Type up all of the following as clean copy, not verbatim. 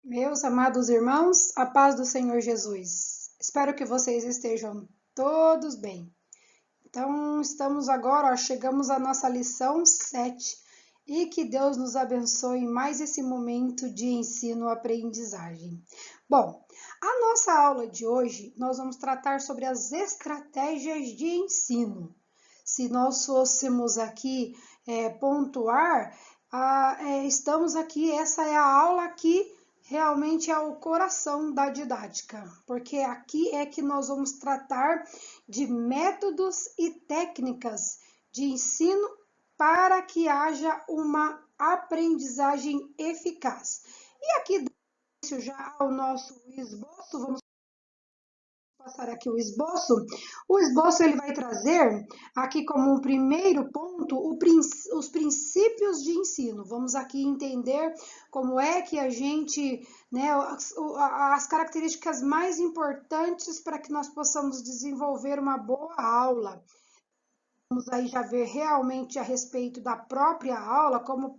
Meus amados irmãos, a paz do Senhor Jesus. Espero que vocês estejam todos bem. Então, estamos agora, chegamos à nossa lição 7 e que Deus nos abençoe em mais esse momento de ensino-aprendizagem. Bom, a nossa aula de hoje, nós vamos tratar sobre as estratégias de ensino. Se nós fôssemos aqui pontuar, estamos aqui, essa é a aula que realmente é o coração da didática, porque aqui é que nós vamos tratar de métodos e técnicas de ensino para que haja uma aprendizagem eficaz. E aqui já o nosso esboço, vamos passar aqui o esboço. O esboço ele vai trazer aqui como um primeiro ponto os princípios de ensino. Vamos aqui entender como é que a gente, né, as características mais importantes para que nós possamos desenvolver uma boa aula. Vamos aí já ver realmente a respeito da própria aula, como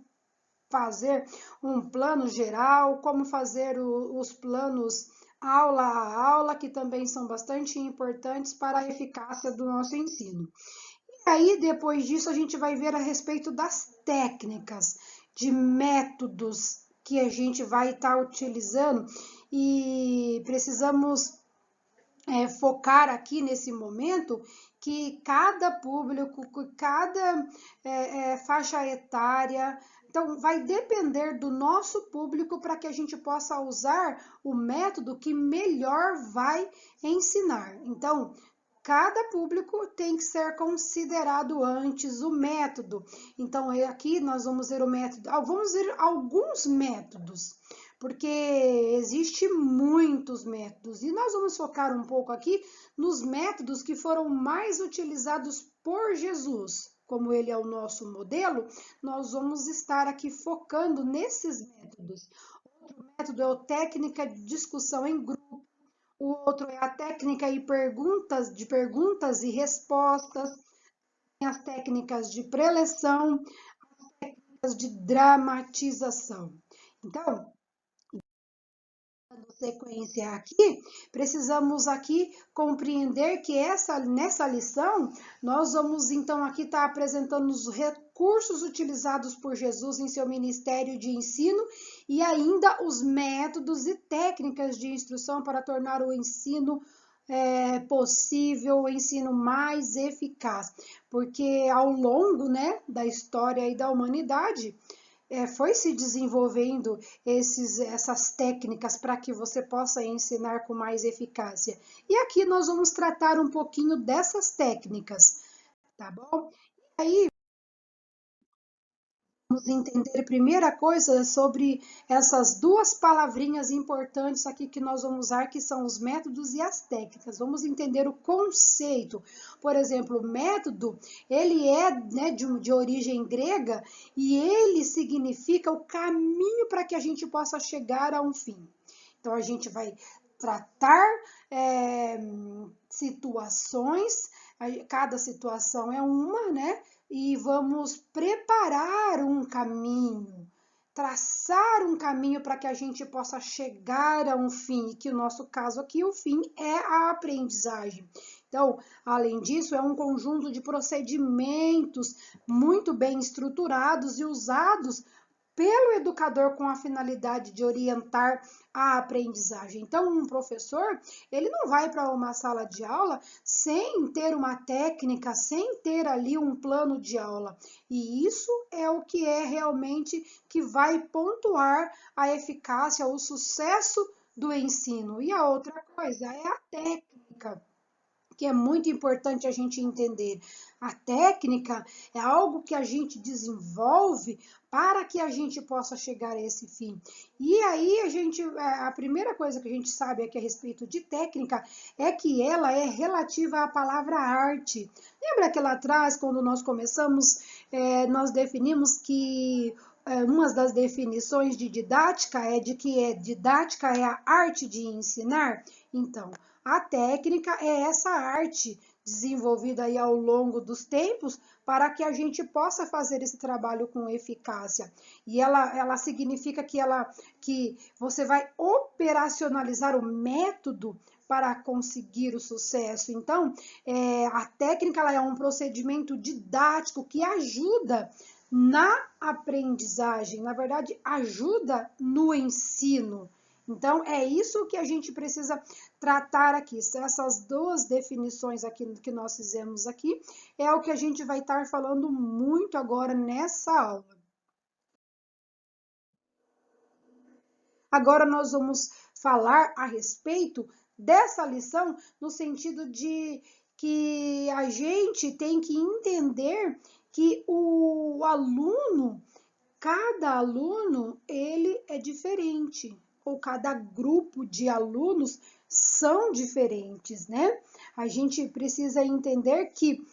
fazer um plano geral, como fazer os planos aula a aula, que também são bastante importantes para a eficácia do nosso ensino. E aí, depois disso, a gente vai ver a respeito das técnicas, de métodos que a gente vai estar utilizando e precisamos focar aqui nesse momento que cada público, cada faixa etária, então vai depender do nosso público para que a gente possa usar o método que melhor vai ensinar. Então, cada público tem que ser considerado antes o método. Então, aqui nós vamos ver o método, vamos ver alguns métodos, porque existe muitos métodos e nós vamos focar um pouco aqui nos métodos que foram mais utilizados por Jesus. Como ele é o nosso modelo, nós vamos estar aqui focando nesses métodos. Outro método é a técnica de discussão em grupo. O outro é a técnica de perguntas e respostas, as técnicas de preleção, as de dramatização. Então, sequência aqui, precisamos aqui compreender que nessa lição nós vamos então aqui estar apresentando os recursos utilizados por Jesus em seu ministério de ensino e ainda os métodos e técnicas de instrução para tornar o ensino possível, o ensino mais eficaz, porque ao longo, né, da história e da humanidade foi se desenvolvendo essas técnicas para que você possa ensinar com mais eficácia. E aqui nós vamos tratar um pouquinho dessas técnicas, tá bom? E aí, vamos entender a primeira coisa sobre essas duas palavrinhas importantes aqui que nós vamos usar, que são os métodos e as técnicas. Vamos entender o conceito. Por exemplo, o método, ele é, né, de origem grega e ele significa o caminho para que a gente possa chegar a um fim. Então, a gente vai tratar situações, cada situação é uma, né? E vamos preparar um caminho, traçar um caminho para que a gente possa chegar a um fim, que o nosso caso aqui, o fim é a aprendizagem. Então, além disso, é um conjunto de procedimentos muito bem estruturados e usados pelo educador com a finalidade de orientar a aprendizagem. Então, um professor, ele não vai para uma sala de aula sem ter uma técnica, sem ter ali um plano de aula. E isso é o que é realmente que vai pontuar a eficácia, o sucesso do ensino. E a outra coisa é a técnica, que é muito importante a gente entender. A técnica é algo que a gente desenvolve para que a gente possa chegar a esse fim. E aí a primeira coisa que a gente sabe aqui a respeito de técnica é que ela é relativa à palavra arte. Lembra que lá atrás, quando nós começamos, nós definimos que uma das definições de didática é de que didática é a arte de ensinar? Então, a técnica é essa arte desenvolvida aí ao longo dos tempos para que a gente possa fazer esse trabalho com eficácia. E ela significa que você vai operacionalizar o método para conseguir o sucesso. Então, a técnica ela é um procedimento didático que ajuda na aprendizagem, na verdade, ajuda no ensino. Então, é isso que a gente precisa tratar aqui. Essas duas definições aqui que nós fizemos aqui é o que a gente vai estar falando muito agora nessa aula. Agora nós vamos falar a respeito dessa lição no sentido de que a gente tem que entender que o aluno, cada aluno, ele é diferente, ou cada grupo de alunos são diferentes, né? A gente precisa entender que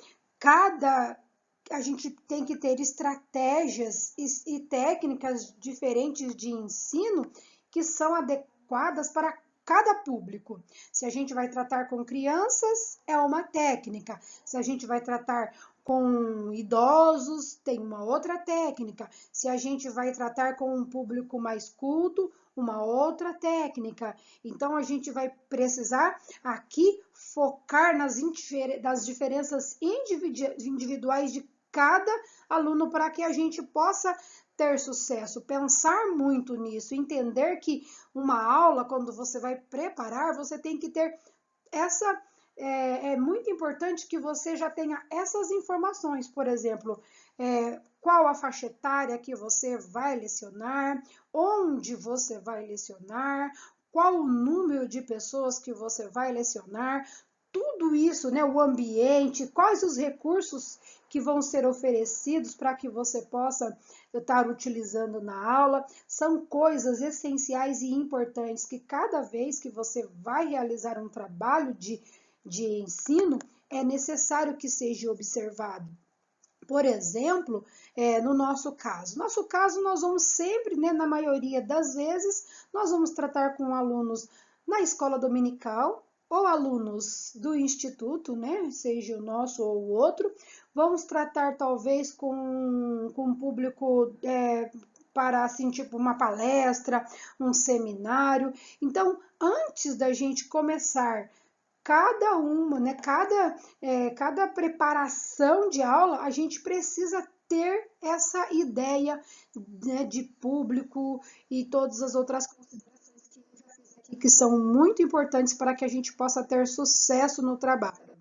a gente tem que ter estratégias e técnicas diferentes de ensino que são adequadas para cada público. Se a gente vai tratar com crianças, é uma técnica. Se a gente vai tratar com idosos, tem uma outra técnica. Se a gente vai tratar com um público mais culto, uma outra técnica. Então, a gente vai precisar aqui focar nas diferenças individuais de cada aluno para que a gente possa ter sucesso, pensar muito nisso, entender que uma aula, quando você vai preparar, você tem que ter essa. É muito importante que você já tenha essas informações, por exemplo, qual a faixa etária que você vai lecionar, onde você vai lecionar, qual o número de pessoas que você vai lecionar, tudo isso, né, o ambiente, quais os recursos que vão ser oferecidos para que você possa estar utilizando na aula, são coisas essenciais e importantes que cada vez que você vai realizar um trabalho de ensino, é necessário que seja observado. Por exemplo, no nosso caso. Nós vamos sempre, né, na maioria das vezes, nós vamos tratar com alunos na escola dominical, ou alunos do instituto, né, seja o nosso ou o outro. Vamos tratar talvez com um público para, assim, tipo uma palestra, um seminário. Então, antes da gente começar cada uma, né, cada preparação de aula, a gente precisa ter essa ideia, né, de público e todas as outras considerações que eu já fiz aqui, que são muito importantes para que a gente possa ter sucesso no trabalho.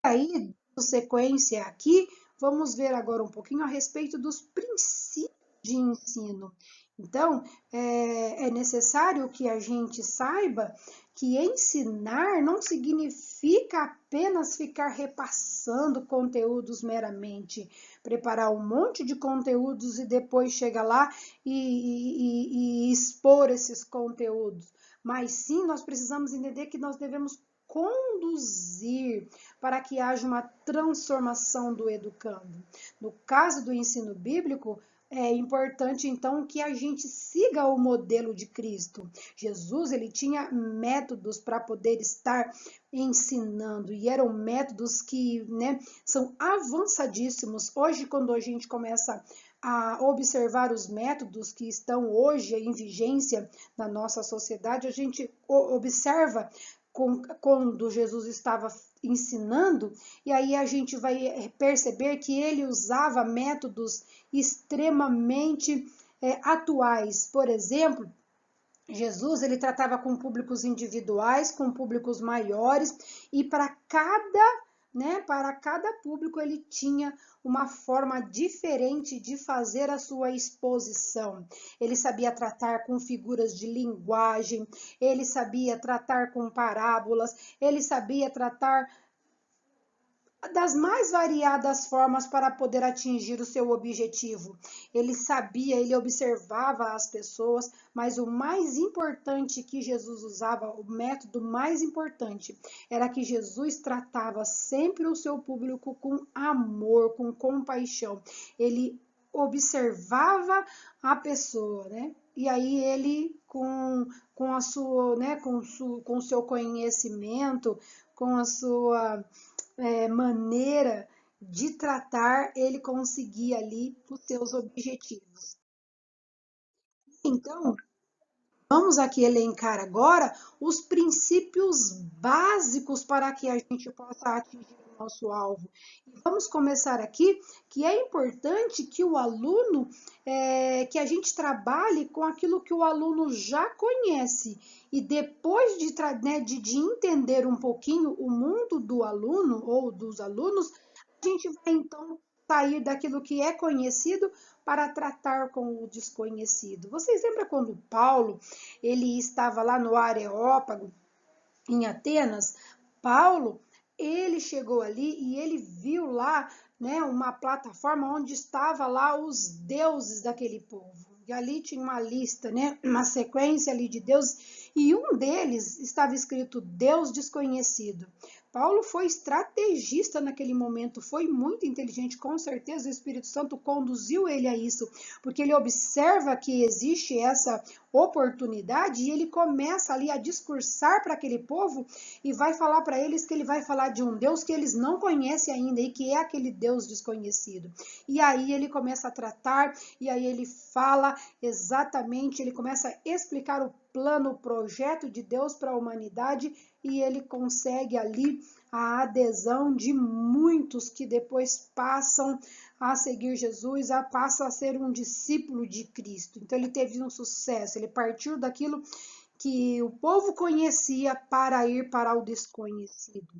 Aí, sequência aqui, vamos ver agora um pouquinho a respeito dos princípios de ensino. Então, é necessário que a gente saiba que ensinar não significa apenas ficar repassando conteúdos meramente, preparar um monte de conteúdos e depois chegar lá e expor esses conteúdos. Mas sim, nós precisamos entender que nós devemos conduzir para que haja uma transformação do educando. No caso do ensino bíblico, é importante então que a gente siga o modelo de Cristo. Jesus, ele tinha métodos para poder estar ensinando e eram métodos que, né, são avançadíssimos. Hoje, quando a gente começa a observar os métodos que estão hoje em vigência na nossa sociedade, a gente observa quando Jesus estava ensinando, e aí a gente vai perceber que ele usava métodos extremamente atuais. Por exemplo, Jesus, ele tratava com públicos individuais, com públicos maiores, e para cada público ele tinha uma forma diferente de fazer a sua exposição. Ele sabia tratar com figuras de linguagem, ele sabia tratar com parábolas, ele sabia tratar das mais variadas formas para poder atingir o seu objetivo. Ele sabia, ele observava as pessoas, mas o mais importante que Jesus usava, o método mais importante, era que Jesus tratava sempre o seu público com amor, com compaixão. Ele observava a pessoa, né? E aí ele, com a sua, né, com o seu conhecimento, com a sua maneira de tratar, ele conseguia ali os seus objetivos. Então, vamos aqui elencar agora os princípios básicos para que a gente possa atingir o nosso alvo. E vamos começar aqui que é importante que o aluno, que a gente trabalhe com aquilo que o aluno já conhece. E depois de entender um pouquinho o mundo do aluno ou dos alunos, a gente vai então sair daquilo que é conhecido para tratar com o desconhecido. Vocês lembram quando Paulo ele estava lá no Areópago, em Atenas? Paulo, ele chegou ali e ele viu lá, né, uma plataforma onde estava lá os deuses daquele povo. E ali tinha uma lista, né, uma sequência ali de deuses, e um deles estava escrito Deus desconhecido. Paulo foi estrategista naquele momento, foi muito inteligente, com certeza o Espírito Santo conduziu ele a isso, porque ele observa que existe essa oportunidade e ele começa ali a discursar para aquele povo e vai falar para eles que ele vai falar de um Deus que eles não conhecem ainda e que é aquele Deus desconhecido. E aí ele começa a tratar, e aí ele fala exatamente, ele começa a explicar o plano, o projeto de Deus para a humanidade, e ele consegue ali a adesão de muitos que depois passam a seguir Jesus, passa a ser um discípulo de Cristo. Então ele teve um sucesso, ele partiu daquilo que o povo conhecia para ir para o desconhecido.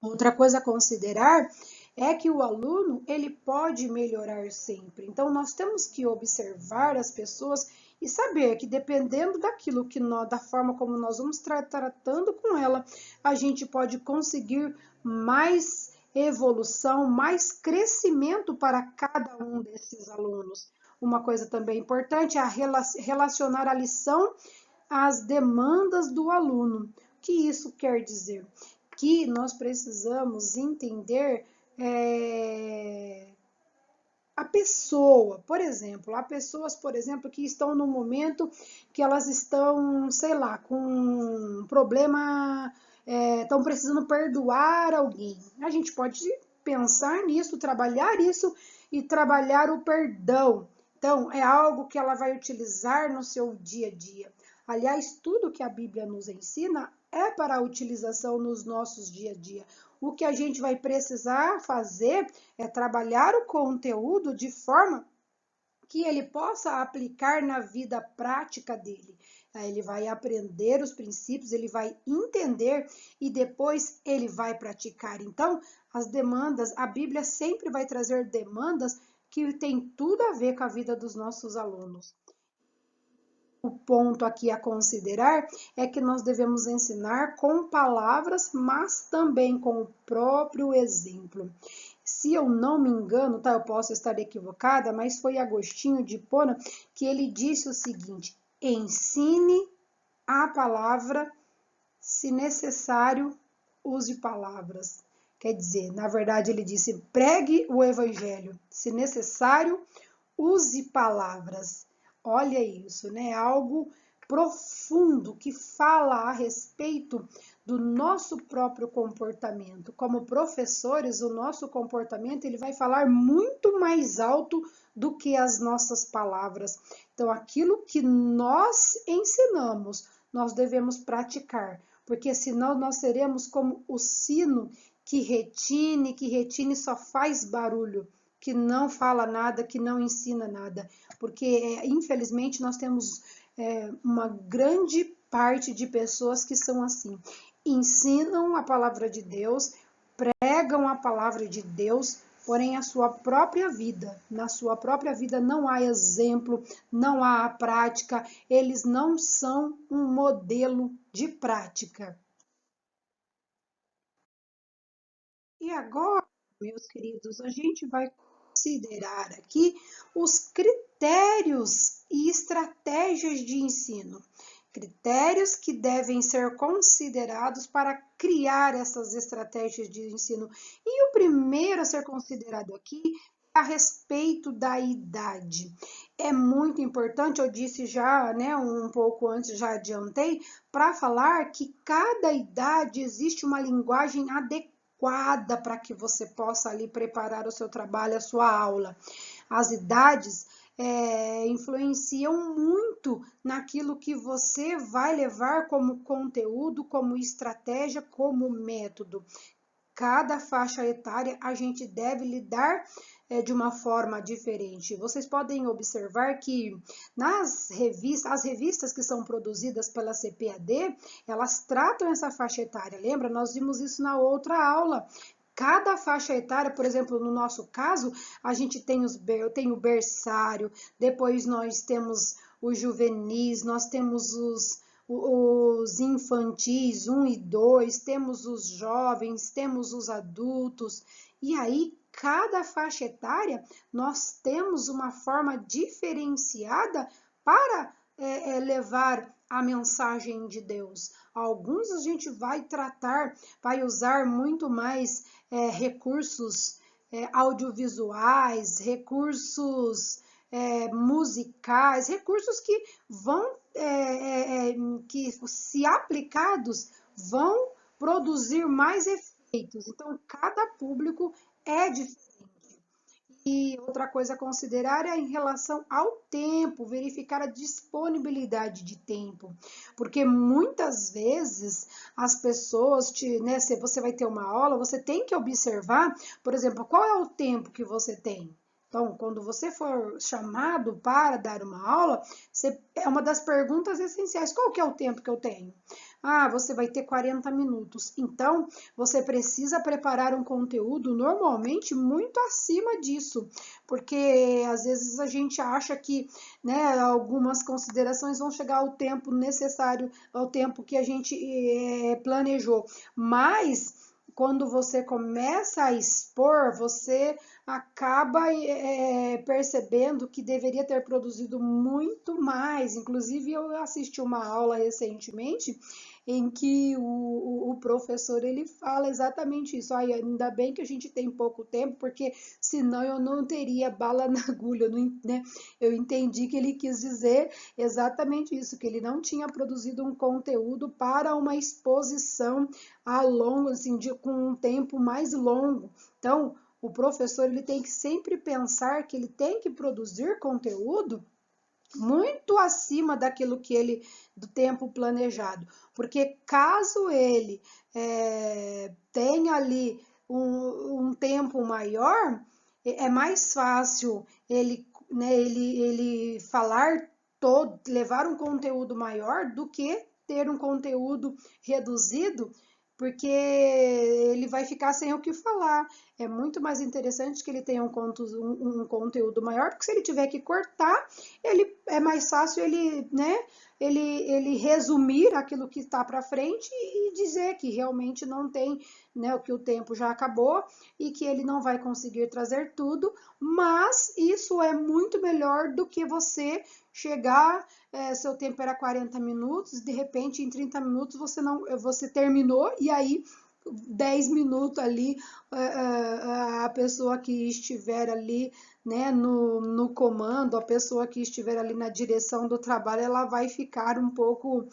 Outra coisa a considerar é que o aluno ele pode melhorar sempre. Então nós temos que observar as pessoas e saber que dependendo daquilo que nós, da forma como nós vamos tratando com ela, a gente pode conseguir mais evolução, mais crescimento para cada um desses alunos. Uma coisa também importante é relacionar a lição às demandas do aluno. O que isso quer dizer? Que nós precisamos entender a pessoa, por exemplo, há pessoas, por exemplo, que estão no momento que elas estão, sei lá, com um problema, estão precisando perdoar alguém. A gente pode pensar nisso, trabalhar isso e trabalhar o perdão. Então, é algo que ela vai utilizar no seu dia a dia. Aliás, tudo que a Bíblia nos ensina é para a utilização nos nossos dia a dia. O que a gente vai precisar fazer é trabalhar o conteúdo de forma que ele possa aplicar na vida prática dele. Aí ele vai aprender os princípios, ele vai entender e depois ele vai praticar. Então, as demandas, a Bíblia sempre vai trazer demandas que tem tudo a ver com a vida dos nossos alunos. O ponto aqui a considerar é que nós devemos ensinar com palavras, mas também com o próprio exemplo. Se eu não me engano, tá, eu posso estar equivocada, mas foi Agostinho de Hipona que ele disse o seguinte: ensine a palavra, se necessário, use palavras. Quer dizer, na verdade ele disse: pregue o evangelho, se necessário, use palavras. Olha isso, né? Algo profundo que fala a respeito do nosso próprio comportamento. Como professores, o nosso comportamento ele vai falar muito mais alto do que as nossas palavras. Então, aquilo que nós ensinamos, nós devemos praticar, porque senão nós seremos como o sino que retine, só faz barulho, que não fala nada, que não ensina nada, porque infelizmente nós temos uma grande parte de pessoas que são assim, ensinam a palavra de Deus, pregam a palavra de Deus, porém a sua própria vida, na sua própria vida não há exemplo, não há prática, eles não são um modelo de prática. E agora, meus queridos, a gente vai considerar aqui os critérios e estratégias de ensino. Critérios que devem ser considerados para criar essas estratégias de ensino. E o primeiro a ser considerado aqui a respeito da idade. É muito importante, eu disse já, né, um pouco antes, já adiantei, para falar que cada idade existe uma linguagem adequada para que você possa ali preparar o seu trabalho, a sua aula. As idades influenciam muito naquilo que você vai levar como conteúdo, como estratégia, como método. Cada faixa etária a gente deve lidar de uma forma diferente. Vocês podem observar que as revistas que são produzidas pela CPAD, elas tratam essa faixa etária. Lembra? Nós vimos isso na outra aula. Cada faixa etária, por exemplo, no nosso caso, a gente tem o berçário, depois nós temos os juvenis, nós temos os infantis 1 e 2, temos os jovens, temos os adultos, e aí cada faixa etária nós temos uma forma diferenciada para levar a mensagem de Deus. Alguns a gente vai tratar, vai usar muito mais recursos audiovisuais, recursos musicais, recursos que vão, que se aplicados, vão produzir mais efeitos. Então, cada público é diferente. E outra coisa a considerar é em relação ao tempo, verificar a disponibilidade de tempo, porque muitas vezes as pessoas né, se você vai ter uma aula, você tem que observar, por exemplo, qual é o tempo que você tem. Então, quando você for chamado para dar uma aula, é uma das perguntas essenciais: qual que é o tempo que eu tenho? Ah, você vai ter 40 minutos. Então, você precisa preparar um conteúdo normalmente muito acima disso, porque às vezes a gente acha que, né, algumas considerações vão chegar ao tempo necessário, ao tempo que a gente planejou. Mas quando você começa a expor, você acaba percebendo que deveria ter produzido muito mais. Inclusive, eu assisti uma aula recentemente em que o professor ele fala exatamente isso. Ai, ainda bem que a gente tem pouco tempo, porque senão eu não teria bala na agulha, né? Eu entendi que ele quis dizer exatamente isso, que ele não tinha produzido um conteúdo para uma exposição a longo, assim, com um tempo mais longo. Então, o professor ele tem que sempre pensar que ele tem que produzir conteúdo muito acima daquilo que ele do tempo planejado, porque caso ele tenha ali um tempo maior, é mais fácil ele, né, ele falar todo, levar um conteúdo maior do que ter um conteúdo reduzido, porque ele vai ficar sem o que falar. É muito mais interessante que ele tenha um conteúdo maior, porque se ele tiver que cortar, ele é mais fácil ele, né, ele resumir aquilo que está para frente e dizer que realmente não tem, né, que o tempo já acabou e que ele não vai conseguir trazer tudo, mas isso é muito melhor do que você chegar, seu tempo era 40 minutos, de repente em 30 minutos você terminou e aí 10 minutos ali a pessoa que estiver ali, né, no comando, a pessoa que estiver ali na direção do trabalho, ela vai ficar um pouco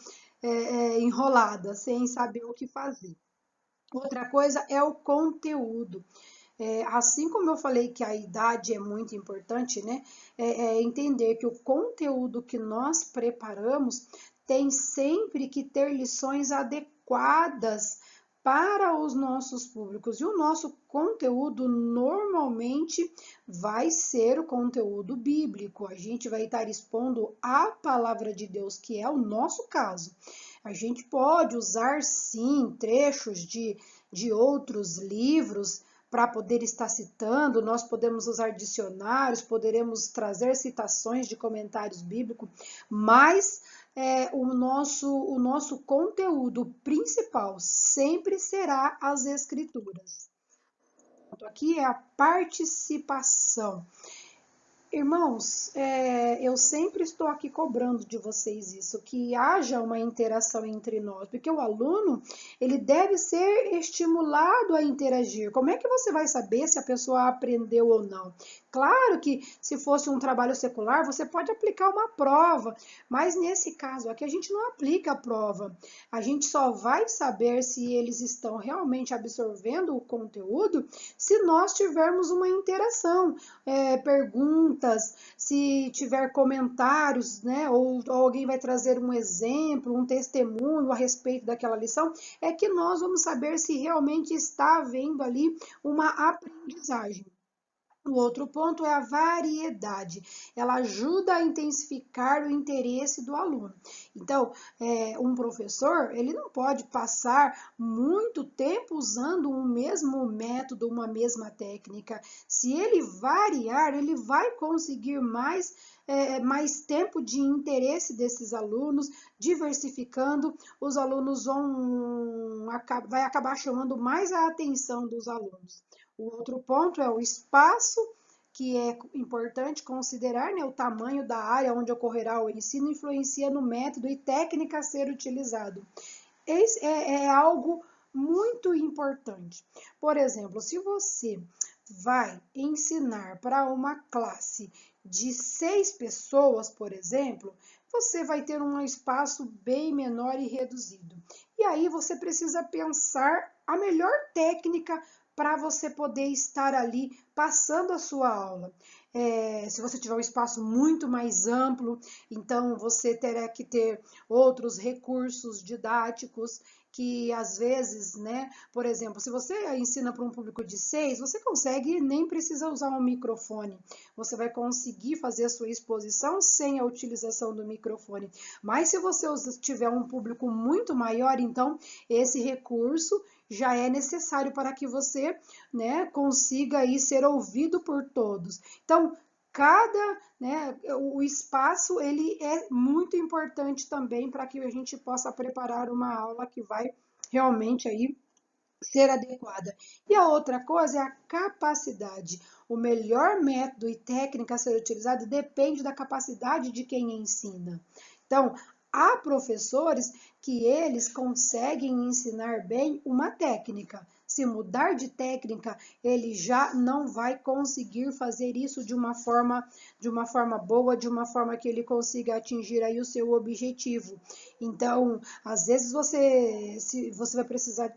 enrolada, sem saber o que fazer. Outra coisa é o conteúdo. Assim como eu falei que a idade é muito importante, né? Entender que o conteúdo que nós preparamos tem sempre que ter lições adequadas para os nossos públicos. E o nosso conteúdo normalmente vai ser o conteúdo bíblico. A gente vai estar expondo a palavra de Deus, que é o nosso caso. A gente pode usar sim trechos de outros livros para poder estar citando, nós podemos usar dicionários, poderemos trazer citações de comentários bíblicos, mas o nosso conteúdo principal sempre será as escrituras. Aqui é a participação. Irmãos, eu sempre estou aqui cobrando de vocês isso, que haja uma interação entre nós, porque o aluno, ele deve ser estimulado a interagir. Como é que você vai saber se a pessoa aprendeu ou não? Claro que se fosse um trabalho secular, você pode aplicar uma prova, mas nesse caso aqui a gente não aplica a prova. A gente só vai saber se eles estão realmente absorvendo o conteúdo se nós tivermos uma interação, perguntas, se tiver comentários, né, ou alguém vai trazer um exemplo, um testemunho a respeito daquela lição, é que nós vamos saber se realmente está havendo ali uma aprendizagem. O outro ponto é a variedade. Ela ajuda a intensificar o interesse do aluno. Então, um professor, ele não pode passar muito tempo usando um mesmo método, uma mesma técnica. Se ele variar, ele vai conseguir mais tempo de interesse desses alunos, diversificando, os alunos vai acabar chamando mais a atenção dos alunos. O outro ponto é o espaço, que é importante considerar, né, o tamanho da área onde ocorrerá o ensino influencia no método e técnica a ser utilizado. É algo muito importante. Por exemplo, se você vai ensinar para uma classe de 6 pessoas, por exemplo, você vai ter um espaço bem menor e reduzido. E aí você precisa pensar a melhor técnica para você poder estar ali passando a sua aula. Se você tiver um espaço muito mais amplo, então você terá que ter outros recursos didáticos que às vezes, né, por exemplo, se você ensina para um público de 6, você consegue, nem precisa usar um microfone, você vai conseguir fazer a sua exposição sem a utilização do microfone. Mas se você tiver um público muito maior, então esse recurso já é necessário para que você, né, consiga aí ser ouvido por todos. Então, o espaço, ele é muito importante também para que a gente possa preparar uma aula que vai realmente aí ser adequada. E a outra coisa é a capacidade. O melhor método e técnica a ser utilizado depende da capacidade de quem ensina. Então, há professores que eles conseguem ensinar bem uma técnica. Se mudar de técnica, ele já não vai conseguir fazer isso de uma forma boa, de uma forma que ele consiga atingir aí o seu objetivo. Então, às vezes você vai precisar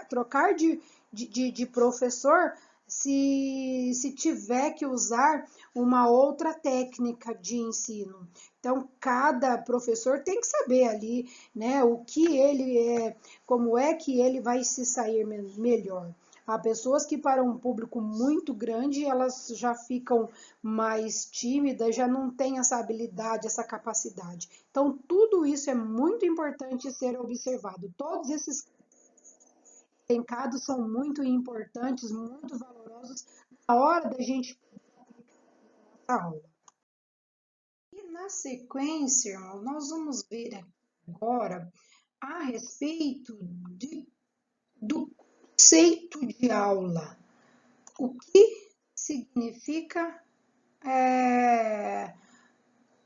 trocar de professor se tiver que usar uma outra técnica de ensino. Então, cada professor tem que saber ali, né, o que ele é, como é que ele vai se sair melhor. Há pessoas que para um público muito grande, elas já ficam mais tímidas, já não têm essa habilidade, essa capacidade. Então, tudo isso é muito importante ser observado. Todos esses elencados são muito importantes, muito valorosos na hora da gente aplicar a aula. E na sequência, irmão, nós vamos ver agora a respeito do conceito de aula. O que significa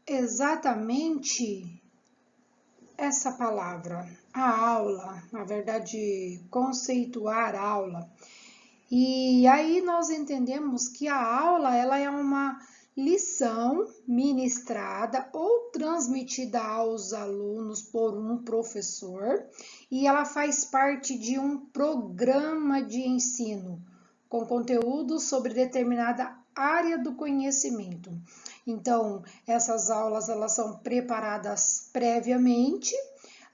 exatamente essa palavra, a aula, na verdade, conceituar a aula. E aí nós entendemos que a aula ela é uma lição ministrada ou transmitida aos alunos por um professor e ela faz parte de um programa de ensino com conteúdo sobre determinada área do conhecimento. Então, essas aulas elas são preparadas previamente.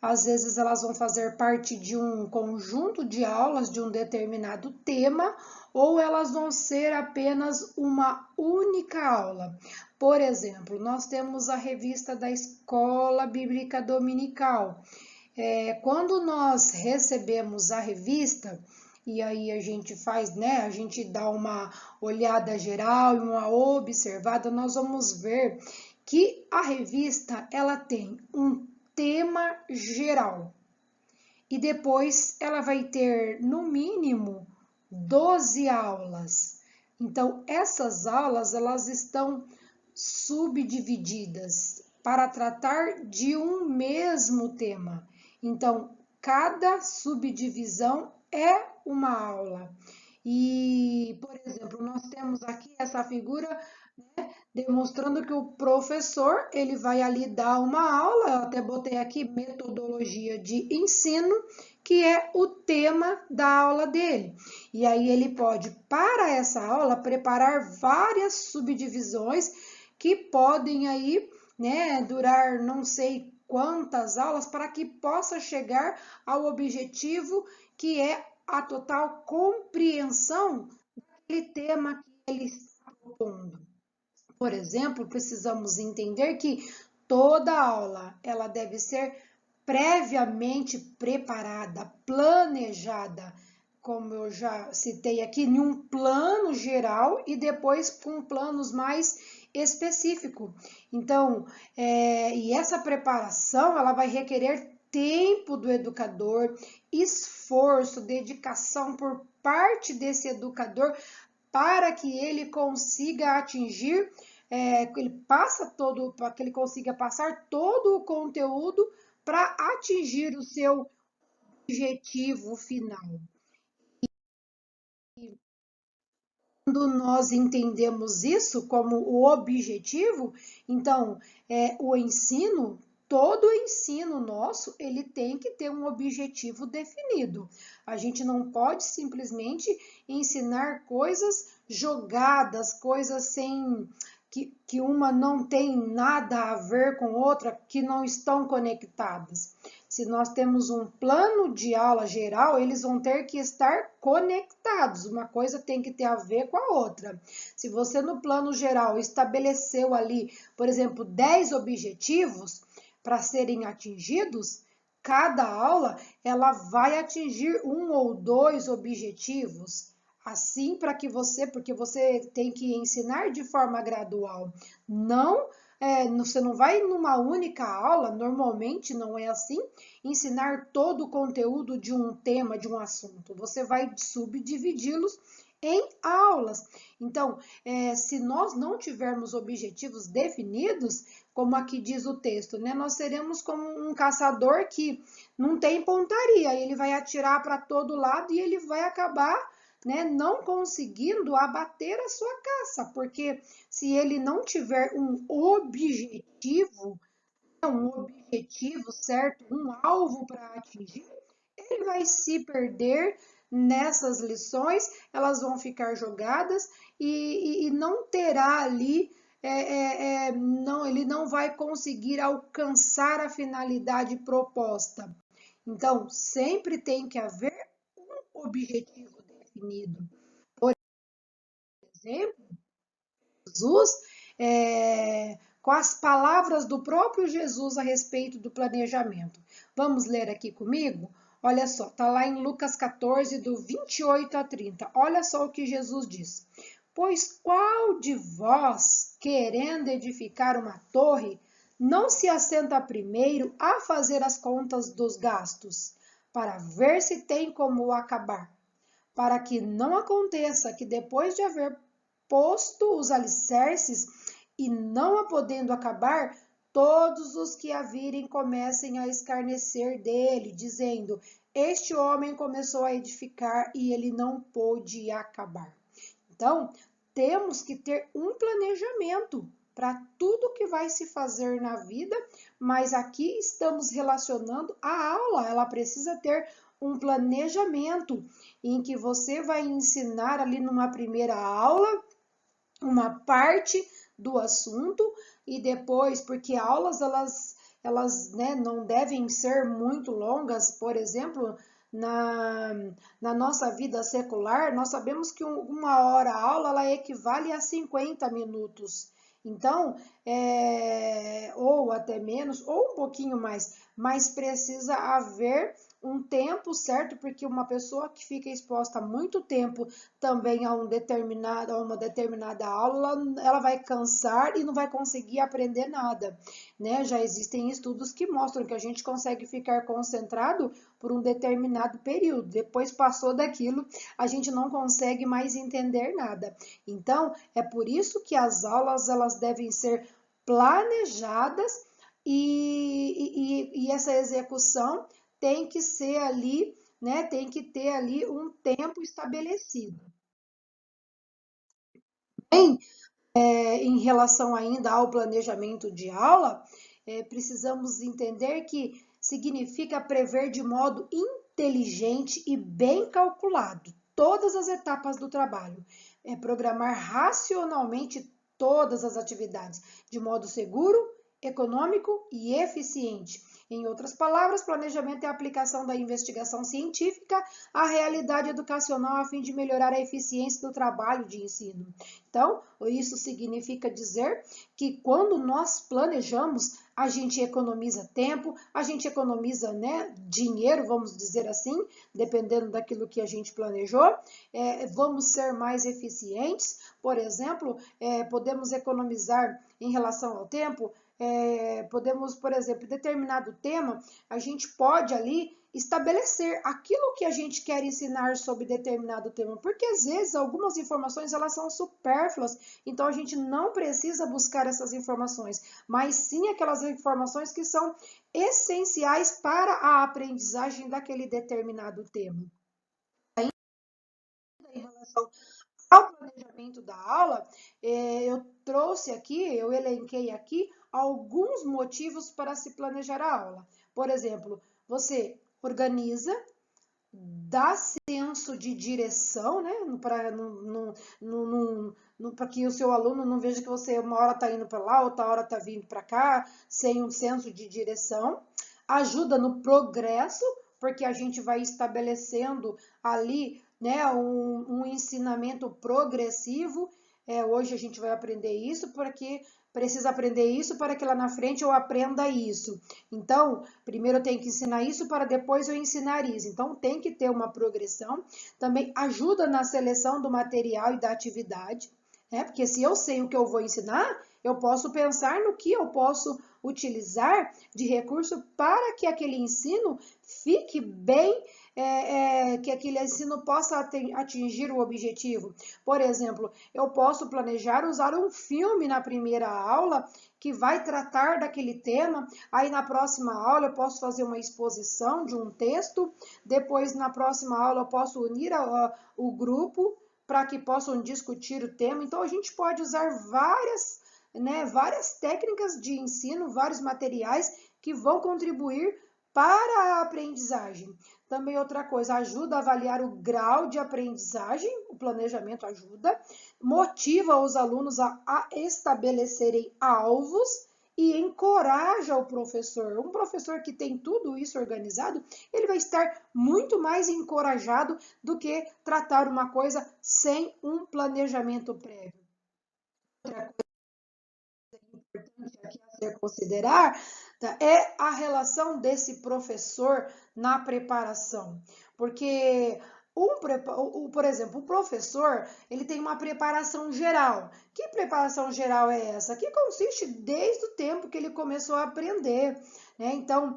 Às vezes elas vão fazer parte de um conjunto de aulas de um determinado tema, ou elas vão ser apenas uma única aula. Por exemplo, nós temos a revista da Escola Bíblica Dominical. Quando nós recebemos a revista, e aí a gente faz, né? A gente dá uma olhada geral e uma observada, nós vamos ver que a revista ela tem um tema geral. E depois ela vai ter, no mínimo, 12 aulas. Então, essas aulas, elas estão subdivididas para tratar de um mesmo tema. Então, cada subdivisão é uma aula. E, por exemplo, nós temos aqui essa figura, né, demonstrando que o professor ele vai ali dar uma aula. Eu até botei aqui metodologia de ensino, que é o tema da aula dele. E aí ele pode, para essa aula, preparar várias subdivisões que podem aí, né, durar não sei quantas aulas para que possa chegar ao objetivo que é a total compreensão daquele tema que ele está propondo. Por exemplo, precisamos entender que toda aula ela deve ser previamente preparada, planejada, como eu já citei aqui, em um plano geral e depois com planos mais específicos. Então, e essa preparação ela vai requerer tempo do educador, esforço, dedicação por parte desse educador para que ele consiga atingir, para que ele consiga passar todo o conteúdo para atingir o seu objetivo final. Quando nós entendemos isso como o objetivo, então o ensino, todo o ensino nosso, ele tem que ter um objetivo definido. A gente não pode simplesmente ensinar coisas jogadas, coisas sem que uma não tem nada a ver com outra, que não estão conectadas. Se nós temos um plano de aula geral, eles vão ter que estar conectados. Uma coisa tem que ter a ver com a outra. Se você no plano geral estabeleceu ali, por exemplo, 10 objetivos para serem atingidos, cada aula ela vai atingir um ou dois objetivos. Assim, porque você tem que ensinar de forma gradual. Você não vai numa única aula, normalmente não é assim, ensinar todo o conteúdo de um tema, de um assunto. Você vai subdividi-los em aulas. Então, se nós não tivermos objetivos definidos, como aqui diz o texto, né, nós seremos como um caçador que não tem pontaria, ele vai atirar para todo lado e ele vai acabar, né, não conseguindo abater a sua caça, porque se ele não tiver um objetivo certo, um alvo para atingir, ele vai se perder nessas lições, elas vão ficar jogadas e não terá ali, ele não vai conseguir alcançar a finalidade proposta. Então, sempre tem que haver um objetivo definido. Por exemplo, Jesus, com as palavras do próprio Jesus a respeito do planejamento. Vamos ler aqui comigo? Olha só, está lá em Lucas 14, do 28 a 30. Olha só o que Jesus diz. Pois qual de vós, querendo edificar uma torre, não se assenta primeiro a fazer as contas dos gastos, para ver se tem como acabar? Para que não aconteça que depois de haver posto os alicerces e não a podendo acabar, todos os que a virem comecem a escarnecer dele, dizendo: este homem começou a edificar e ele não pôde acabar. Então, temos que ter um planejamento para tudo que vai se fazer na vida, mas aqui estamos relacionando a aula, ela precisa ter um planejamento em que você vai ensinar ali numa primeira aula uma parte do assunto e depois, porque aulas elas né, não devem ser muito longas, por exemplo, na nossa vida secular, nós sabemos que uma hora aula ela equivale a 50 minutos. Então, ou até menos, ou um pouquinho mais, mas precisa haver um tempo certo, porque uma pessoa que fica exposta há muito tempo também a uma determinada aula, ela vai cansar e não vai conseguir aprender nada, né? Já existem estudos que mostram que a gente consegue ficar concentrado por um determinado período. Depois passou daquilo, a gente não consegue mais entender nada. Então, é por isso que as aulas elas devem ser planejadas e essa execução tem que ser ali, né? Tem que ter ali um tempo estabelecido. Bem, em relação ainda ao planejamento de aula, precisamos entender que significa prever de modo inteligente e bem calculado todas as etapas do trabalho, programar racionalmente todas as atividades de modo seguro, econômico e eficiente. Em outras palavras, planejamento é a aplicação da investigação científica à realidade educacional a fim de melhorar a eficiência do trabalho de ensino. Então, isso significa dizer que quando nós planejamos, a gente economiza tempo, a gente economiza, né, dinheiro, vamos dizer assim, dependendo daquilo que a gente planejou, vamos ser mais eficientes, por exemplo, podemos economizar em relação ao tempo, podemos, por exemplo, determinado tema, a gente pode ali estabelecer aquilo que a gente quer ensinar sobre determinado tema, porque às vezes algumas informações elas são supérfluas, então a gente não precisa buscar essas informações, mas sim aquelas informações que são essenciais para a aprendizagem daquele determinado tema. Em relação ao planejamento da aula, eu trouxe aqui, eu elenquei aqui alguns motivos para se planejar a aula. Por exemplo, você organiza, dá senso de direção, né? Para que o seu aluno não veja que você uma hora está indo para lá, outra hora está vindo para cá, sem um senso de direção. Ajuda no progresso, porque a gente vai estabelecendo ali, né, um ensinamento progressivo. Hoje a gente vai aprender isso porque precisa aprender isso para que lá na frente eu aprenda isso. Então, primeiro eu tenho que ensinar isso para depois eu ensinar isso. Então, tem que ter uma progressão. Também ajuda na seleção do material e da atividade, né? Porque se eu sei o que eu vou ensinar, eu posso pensar no que eu posso utilizar de recurso para que aquele ensino fique bem, que aquele ensino possa atingir o objetivo. Por exemplo, eu posso planejar usar um filme na primeira aula que vai tratar daquele tema, aí na próxima aula eu posso fazer uma exposição de um texto, depois na próxima aula eu posso unir o grupo para que possam discutir o tema. Então a gente pode usar várias técnicas de ensino, vários materiais que vão contribuir para a aprendizagem. Também outra coisa, ajuda a avaliar o grau de aprendizagem, o planejamento ajuda, motiva os alunos a estabelecerem alvos e encoraja o professor. Um professor que tem tudo isso organizado, ele vai estar muito mais encorajado do que tratar uma coisa sem um planejamento prévio. Outra importante aqui a ser considerar, tá, é a relação desse professor na preparação. Porque, por exemplo, o professor, ele tem uma preparação geral. Que preparação geral é essa? Que consiste desde o tempo que ele começou a aprender, né? Então,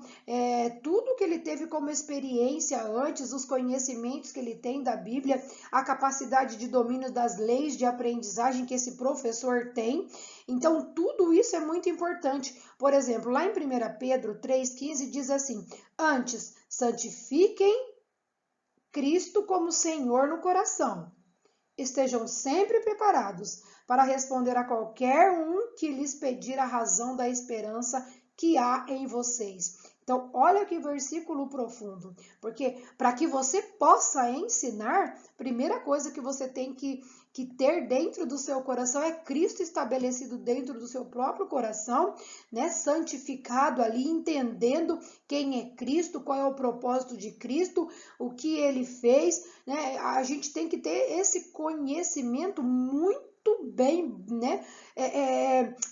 tudo que ele teve como experiência antes, os conhecimentos que ele tem da Bíblia, a capacidade de domínio das leis de aprendizagem que esse professor tem. Então, tudo isso é muito importante. Por exemplo, lá em 1 Pedro 3,15 diz assim: antes, santifiquem Cristo como Senhor no coração. Estejam sempre preparados para responder a qualquer um que lhes pedir a razão da esperança que há em vocês. Então, olha que versículo profundo, porque para que você possa ensinar, primeira coisa que você tem que ter dentro do seu coração é Cristo estabelecido dentro do seu próprio coração, né? Santificado ali, entendendo quem é Cristo, qual é o propósito de Cristo, o que ele fez, né? A gente tem que ter esse conhecimento muito bem, né,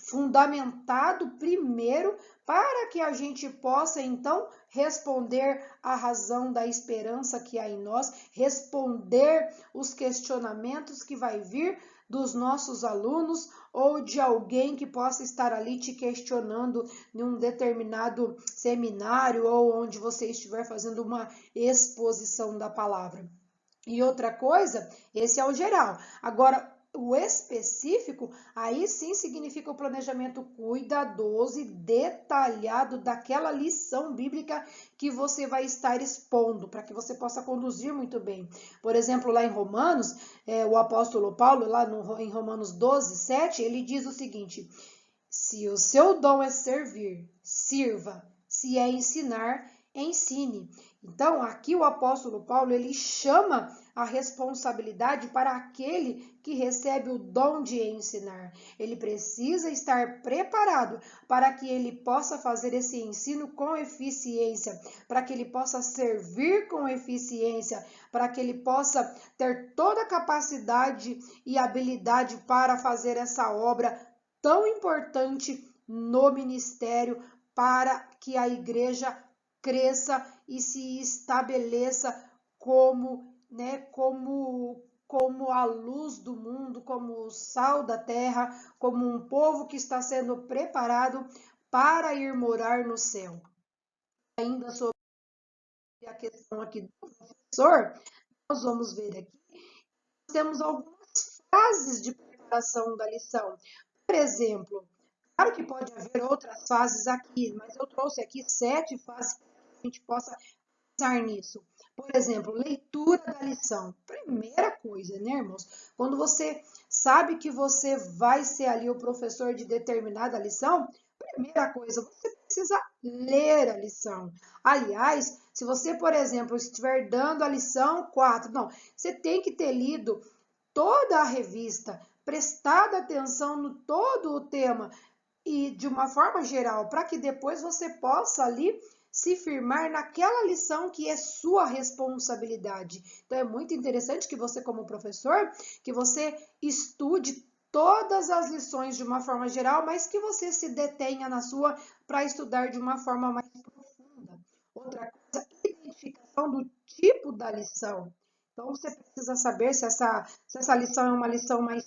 fundamentado primeiro para que a gente possa então responder à razão da esperança que há em nós, responder os questionamentos que vai vir dos nossos alunos ou de alguém que possa estar ali te questionando em um determinado seminário ou onde você estiver fazendo uma exposição da palavra. E outra coisa, esse é o geral. Agora, o específico, aí sim significa o planejamento cuidadoso e detalhado daquela lição bíblica que você vai estar expondo, para que você possa conduzir muito bem. Por exemplo, lá em Romanos, o apóstolo Paulo, lá em Romanos 12, 7, ele diz o seguinte: se o seu dom é servir, sirva. Se é ensinar, ensine. Então, aqui o apóstolo Paulo, ele chama a responsabilidade para aquele que recebe o dom de ensinar. Ele precisa estar preparado para que ele possa fazer esse ensino com eficiência, para que ele possa servir com eficiência, para que ele possa ter toda a capacidade e habilidade para fazer essa obra tão importante no ministério para que a igreja cresça e se estabeleça como, né, como a luz do mundo, como o sal da terra, como um povo que está sendo preparado para ir morar no céu. Ainda sobre a questão aqui do professor, nós vamos ver aqui, nós temos algumas fases de preparação da lição. Por exemplo, claro que pode haver outras fases aqui, mas eu trouxe aqui 7 fases para que a gente possa pensar nisso. Por exemplo, leitura da lição. Primeira coisa, né, irmãos? Quando você sabe que você vai ser ali o professor de determinada lição, primeira coisa, você precisa ler a lição. Aliás, se você, por exemplo, estiver dando a lição 4, não, você tem que ter lido toda a revista, prestado atenção no todo o tema e de uma forma geral, para que depois você possa ali se firmar naquela lição que é sua responsabilidade. Então é muito interessante que você, como professor, que você estude todas as lições de uma forma geral, mas que você se detenha na sua para estudar de uma forma mais profunda. Outra coisa, identificação do tipo da lição. Então você precisa saber se essa lição é uma lição mais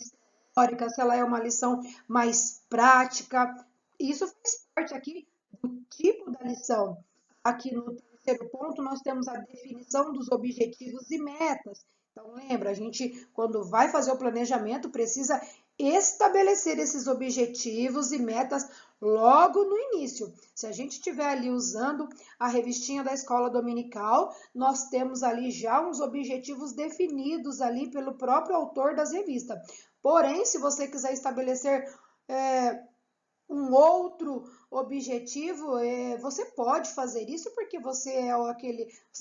teórica, se ela é uma lição mais prática. Isso faz parte aqui do tipo da lição. Aqui no terceiro ponto, nós temos a definição dos objetivos e metas. Então, lembra, a gente, quando vai fazer o planejamento, precisa estabelecer esses objetivos e metas logo no início. Se a gente estiver ali usando a revistinha da escola dominical, nós temos ali já uns objetivos definidos ali pelo próprio autor das revistas. Porém, se você quiser estabelecer um outro objetivo, você pode fazer isso porque você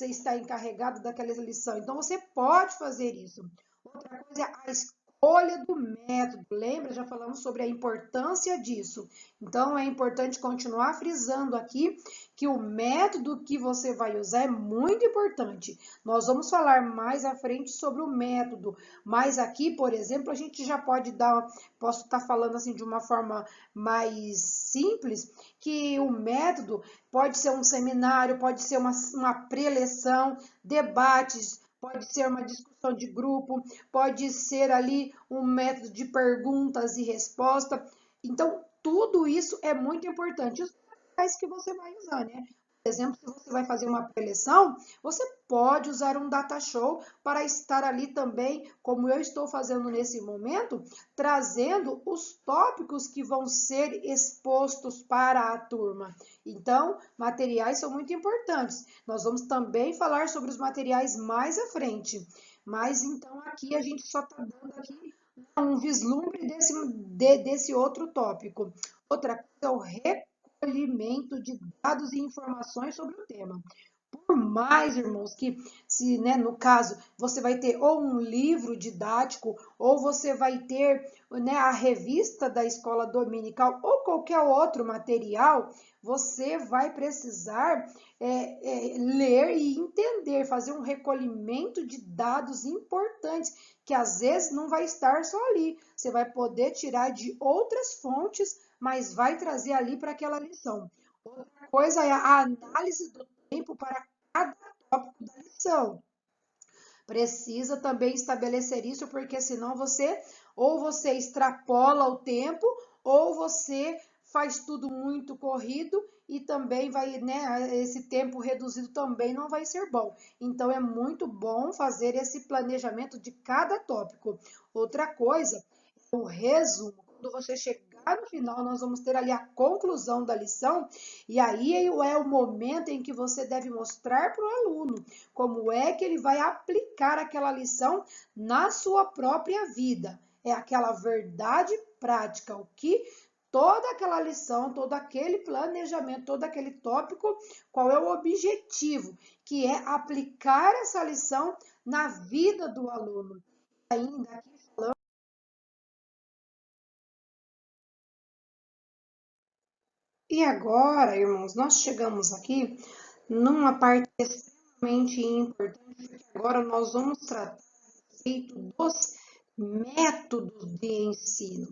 está encarregado daquela lição. Então você pode fazer isso. Outra coisa é a escolha do método. Lembra? Já falamos sobre a importância disso. Então é importante continuar frisando aqui que o método que você vai usar é muito importante. Nós vamos falar mais à frente sobre o método, mas aqui, por exemplo, a gente já posso estar falando assim de uma forma mais simples, que o método pode ser um seminário, pode ser uma preleção, debates, pode ser uma discussão de grupo, pode ser ali um método de perguntas e respostas. Então, tudo isso é muito importante. Os materiais que você vai usar, né? Por exemplo, se você vai fazer uma preleção, você pode usar um data show para estar ali também, como eu estou fazendo nesse momento, trazendo os tópicos que vão ser expostos para a turma. Então, materiais são muito importantes. Nós vamos também falar sobre os materiais mais à frente. Mas então aqui a gente só está dando aqui um vislumbre desse outro tópico. Outra coisa é o recolhimento de dados e informações sobre o tema. Por mais, irmãos, que se, né, no caso, você vai ter ou um livro didático, ou você vai ter, né, a revista da escola dominical, ou qualquer outro material, você vai precisar ler e entender, fazer um recolhimento de dados importantes, que às vezes não vai estar só ali. Você vai poder tirar de outras fontes, mas vai trazer ali para aquela lição. Outra coisa é a análise do tempo para cada tópico da lição. Precisa também estabelecer isso, porque senão você extrapola o tempo, ou você faz tudo muito corrido e também vai, né, esse tempo reduzido também não vai ser bom. Então é muito bom fazer esse planejamento de cada tópico. Outra coisa, o resumo. Quando você chegar no final, nós vamos ter ali a conclusão da lição, e aí é o momento em que você deve mostrar para o aluno como é que ele vai aplicar aquela lição na sua própria vida. É aquela verdade prática, o que toda aquela lição, todo aquele planejamento, todo aquele tópico, qual é o objetivo, que é aplicar essa lição na vida do aluno. Ainda aqui falando. E agora, irmãos, nós chegamos aqui numa parte extremamente importante, porque agora nós vamos tratar a respeito dos métodos de ensino.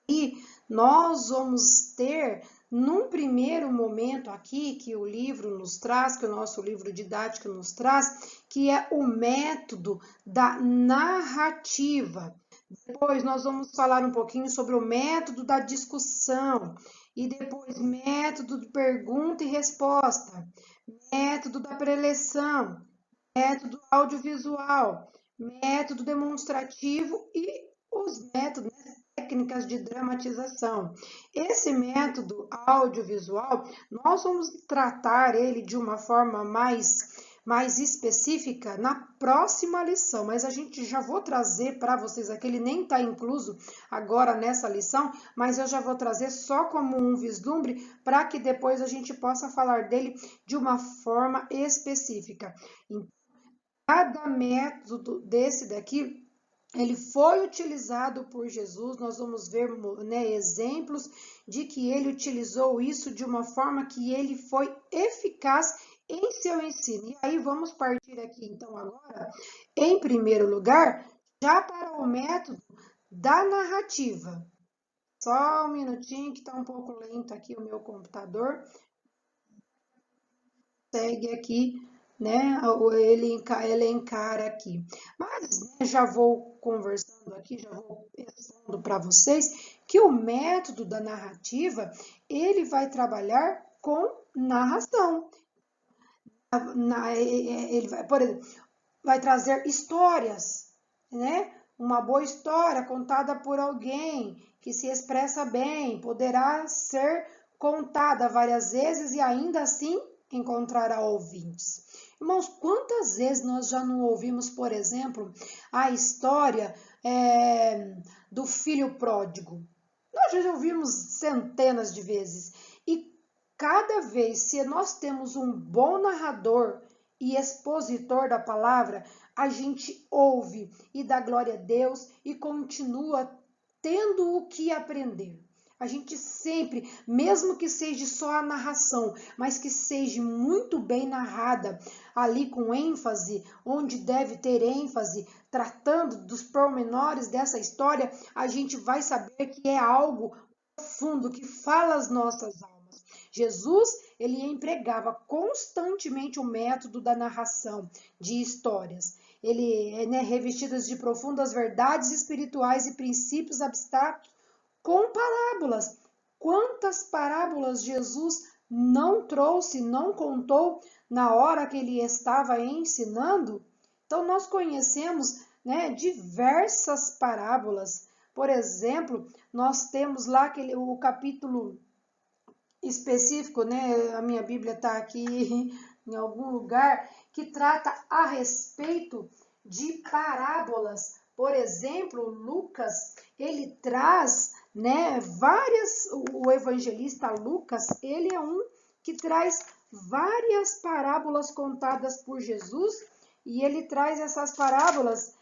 E nós vamos ter, num primeiro momento aqui, que o livro nos traz, que o nosso livro didático nos traz, que é o método da narrativa. Depois nós vamos falar um pouquinho sobre o método da discussão, e depois método de pergunta e resposta, método da preleção, método audiovisual, método demonstrativo e os métodos, né, técnicas de dramatização. Esse método audiovisual, nós vamos tratar ele de uma forma mais específica na próxima lição, mas a gente já vou trazer para vocês aqui, ele nem está incluso agora nessa lição, mas eu já vou trazer só como um vislumbre para que depois a gente possa falar dele de uma forma específica. Cada método desse daqui, ele foi utilizado por Jesus, nós vamos ver, né, exemplos de que ele utilizou isso de uma forma que ele foi eficaz em seu ensino. E aí vamos partir aqui então agora, em primeiro lugar, já para o método da narrativa. Só um minutinho que está um pouco lento aqui o meu computador. Segue aqui, né? Ele elencar aqui. Mas né, já vou conversando aqui, já vou pensando para vocês que o método da narrativa ele vai trabalhar com narração. Ele vai, por exemplo, vai trazer histórias, né? Uma boa história contada por alguém que se expressa bem, poderá ser contada várias vezes e ainda assim encontrará ouvintes. Irmãos, quantas vezes nós já não ouvimos, por exemplo, a história do filho pródigo? Nós já ouvimos centenas de vezes. E cada vez, se nós temos um bom narrador e expositor da palavra, a gente ouve e dá glória a Deus e continua tendo o que aprender. A gente sempre, mesmo que seja só a narração, mas que seja muito bem narrada, ali com ênfase, onde deve ter ênfase, tratando dos pormenores dessa história, a gente vai saber que é algo profundo, que fala às nossas almas. Jesus, ele empregava constantemente o método da narração de histórias. Ele, né, revestidas de profundas verdades espirituais e princípios abstratos com parábolas. Quantas parábolas Jesus não trouxe, não contou na hora que ele estava ensinando? Então nós conhecemos, né, diversas parábolas. Por exemplo, nós temos lá o capítulo específico, né? A minha Bíblia está aqui em algum lugar que trata a respeito de parábolas. Por exemplo, Lucas, ele traz, né, várias, o evangelista Lucas, ele é um que traz várias parábolas contadas por Jesus, e ele traz essas parábolas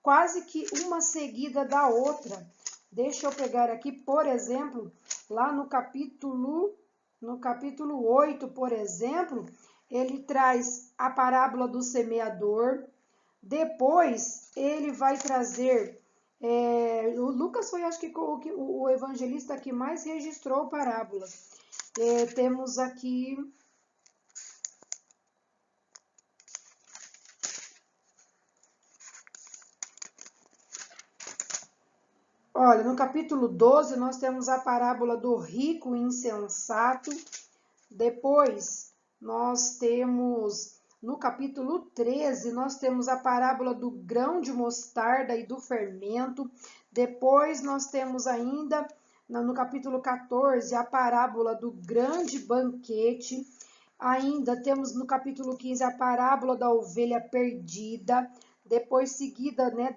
quase que uma seguida da outra. Deixa eu pegar aqui, por exemplo, lá no capítulo 8, por exemplo, ele traz a parábola do semeador. Depois, ele vai trazer... o Lucas foi, acho que, o evangelista que mais registrou parábolas. Temos aqui... Olha, no capítulo 12, nós temos a parábola do rico insensato. Depois, nós temos, no capítulo 13, nós temos a parábola do grão de mostarda e do fermento. Depois, nós temos ainda, no capítulo 14, a parábola do grande banquete. Ainda temos no capítulo 15 a parábola da ovelha perdida. Depois, seguida, né,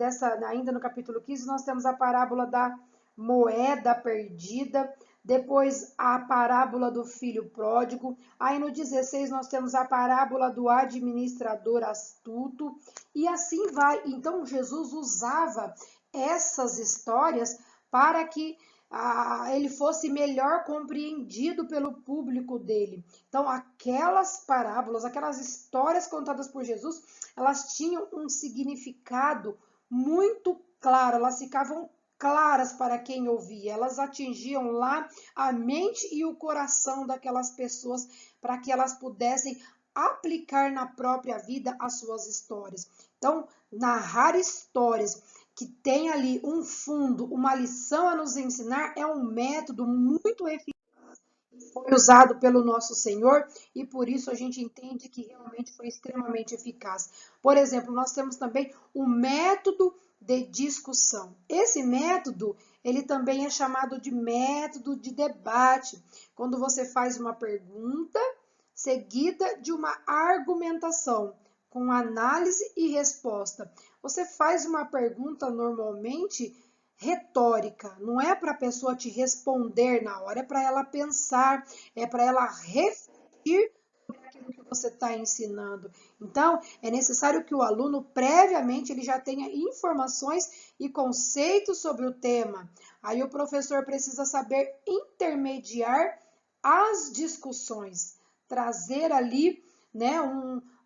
ainda no capítulo 15, nós temos a parábola da moeda perdida. Depois, a parábola do filho pródigo. Aí no 16, nós temos a parábola do administrador astuto. E assim vai. Então, Jesus usava essas histórias para que ele fosse melhor compreendido pelo público dele. Então, aquelas parábolas, aquelas histórias contadas por Jesus, elas tinham um significado muito claro, elas ficavam claras para quem ouvia, elas atingiam lá a mente e o coração daquelas pessoas para que elas pudessem aplicar na própria vida as suas histórias. Então, narrar histórias que tem ali um fundo, uma lição a nos ensinar, é um método muito eficaz. Foi usado pelo nosso Senhor e por isso a gente entende que realmente foi extremamente eficaz. Por exemplo, nós temos também o método de discussão. Esse método, ele também é chamado de método de debate. Quando você faz uma pergunta seguida de uma argumentação, com análise e resposta. Você faz uma pergunta normalmente retórica, não é para a pessoa te responder na hora, é para ela pensar, é para ela refletir sobre aquilo que você está ensinando. Então, é necessário que o aluno, previamente, ele já tenha informações e conceitos sobre o tema. Aí o professor precisa saber intermediar as discussões, trazer ali, né,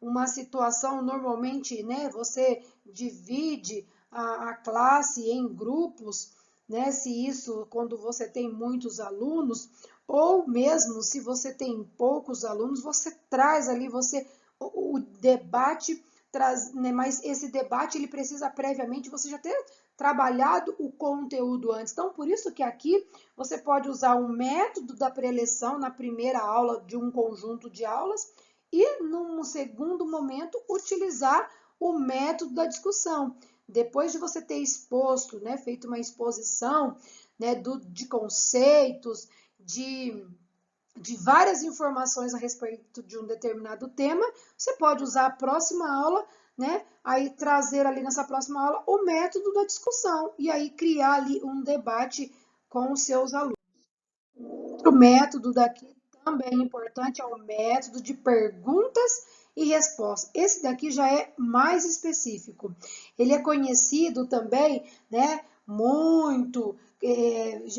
uma situação, normalmente, né, você divide a classe em grupos, né, se isso, quando você tem muitos alunos, ou mesmo se você tem poucos alunos, você traz ali, o debate, traz, né, mas esse debate, ele precisa previamente, você já ter trabalhado o conteúdo antes. Então, por isso que aqui você pode usar o método da preleção na primeira aula de um conjunto de aulas, e, num segundo momento, utilizar o método da discussão. Depois de você ter exposto, né, feito uma exposição, né, de conceitos, de várias informações a respeito de um determinado tema, você pode usar a próxima aula, né, aí trazer ali nessa próxima aula o método da discussão e aí criar ali um debate com os seus alunos. Outro método daqui também importante é o método de perguntas e respostas. Esse daqui já é mais específico. Ele é conhecido também, né, muito,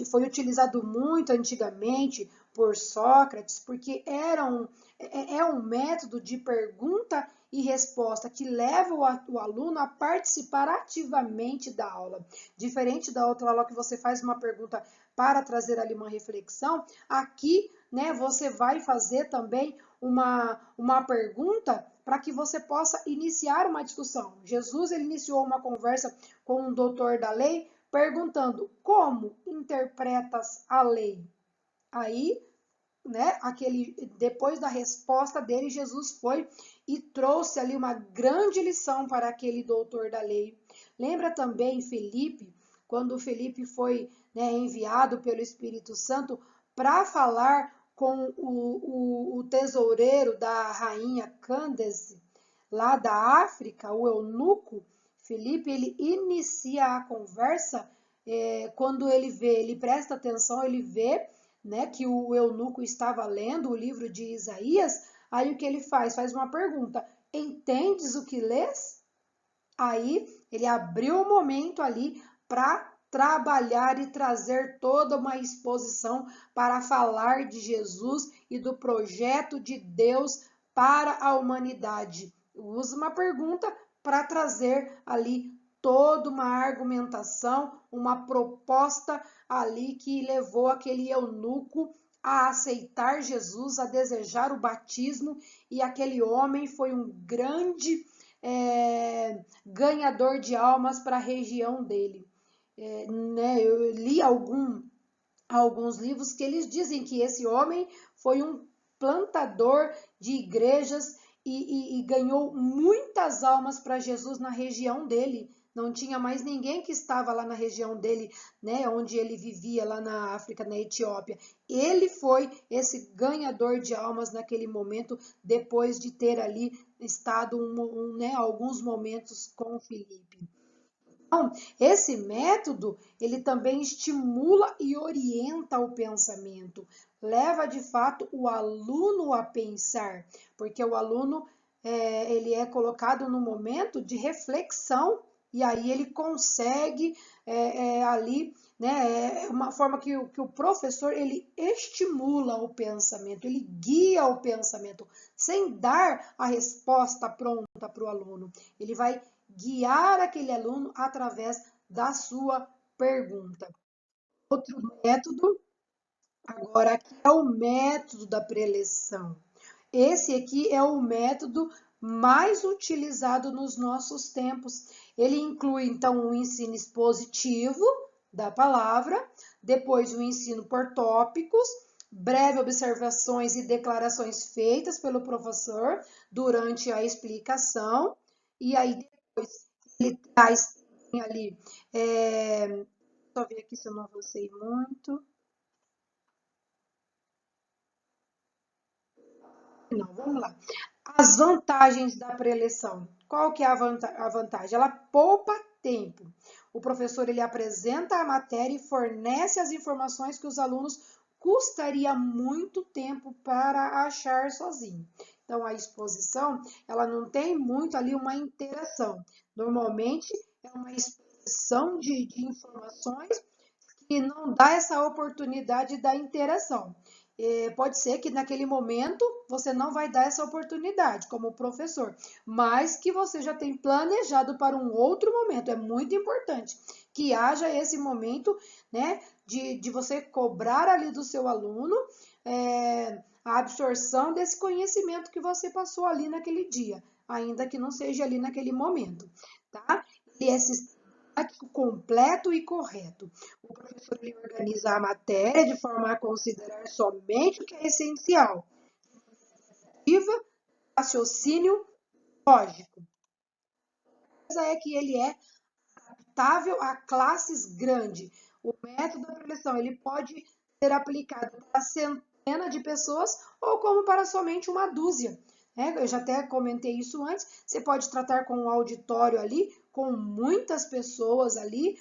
foi utilizado muito antigamente por Sócrates, porque é um método de pergunta e resposta que leva o aluno a participar ativamente da aula. Diferente da outra aula que você faz uma pergunta para trazer ali uma reflexão, aqui, né, você vai fazer também uma pergunta para que você possa iniciar uma discussão. Jesus, ele iniciou uma conversa com um doutor da lei, perguntando: como interpretas a lei? Aí, né, depois da resposta dele, Jesus foi e trouxe ali uma grande lição para aquele doutor da lei. Lembra também Felipe, quando Felipe foi, né, enviado pelo Espírito Santo para falar com o tesoureiro da rainha Cândace, lá da África, o eunuco. Felipe, ele inicia a conversa, quando ele presta atenção, ele vê, né, que o eunuco estava lendo o livro de Isaías, aí o que ele faz? Faz uma pergunta: entendes o que lês? Aí ele abriu o momento ali para trabalhar e trazer toda uma exposição para falar de Jesus e do projeto de Deus para a humanidade. Usa uma pergunta para trazer ali toda uma argumentação, uma proposta ali que levou aquele eunuco a aceitar Jesus, a desejar o batismo, e aquele homem foi um grande ganhador de almas para a região dele. Né, eu li alguns livros que eles dizem que esse homem foi um plantador de igrejas e ganhou muitas almas para Jesus na região dele. Não tinha mais ninguém que estava lá na região dele, né, onde ele vivia, lá na África, na Etiópia. Ele foi esse ganhador de almas naquele momento, depois de ter ali estado né, alguns momentos com Filipe. Então, esse método, ele também estimula e orienta o pensamento, leva de fato o aluno a pensar, porque o aluno ele é colocado no momento de reflexão e aí ele consegue ali, né, uma forma que o professor ele estimula o pensamento, ele guia o pensamento, sem dar a resposta pronta para o aluno. Ele vai guiar aquele aluno através da sua pergunta. Outro método, agora aqui é o método da preleção. Esse aqui é o método mais utilizado nos nossos tempos. Ele inclui, então, o ensino expositivo da palavra, depois o ensino por tópicos, breves observações e declarações feitas pelo professor durante a explicação, e aí depois ele traz ali, só ver aqui se eu não avancei muito. Não, vamos lá. As vantagens da preleção. Qual que é a vantagem? Ela poupa tempo. O professor ele apresenta a matéria e fornece as informações que os alunos custaria muito tempo para achar sozinho. Então, a exposição, ela não tem muito ali uma interação. Normalmente, é uma exposição de informações que não dá essa oportunidade da interação. Pode ser que naquele momento você não vai dar essa oportunidade como professor, mas que você já tem planejado para um outro momento. É muito importante que haja esse momento, né, de você cobrar ali do seu aluno a absorção desse conhecimento que você passou ali naquele dia, ainda que não seja ali naquele momento, tá? E esse completo e correto. O professor ele organiza a matéria de forma a considerar somente o que é essencial. Raciocínio lógico. A coisa é que ele é adaptável a classes grandes. O método da preleção ele pode ser aplicado para centenas de pessoas ou como para somente uma dúzia. Eu já até comentei isso antes. Você pode tratar com um auditório ali, com muitas pessoas ali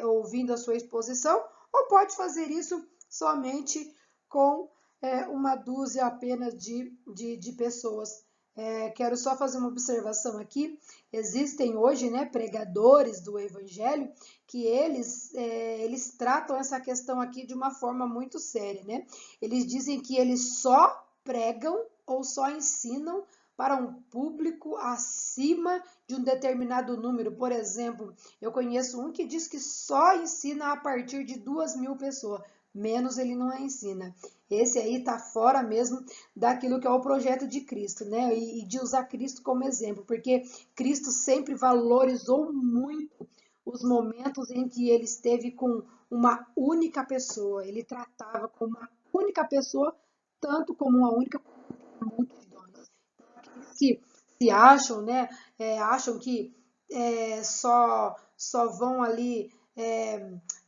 ouvindo a sua exposição, ou pode fazer isso somente com uma dúzia apenas de pessoas. Quero só fazer uma observação aqui. Existem hoje, né, pregadores do Evangelho que eles tratam essa questão aqui de uma forma muito séria, né? Eles dizem que eles só pregam ou só ensinam para um público acima de um determinado número. Por exemplo, eu conheço um que diz que só ensina a partir de 2.000 pessoas. Menos ele não ensina. Esse aí está fora mesmo daquilo que é o projeto de Cristo, né? E de usar Cristo como exemplo, porque Cristo sempre valorizou muito os momentos em que ele esteve com uma única pessoa. Ele tratava com uma única pessoa, tanto como uma única multidões. Aqueles que se acham, né? Acham que só vão ali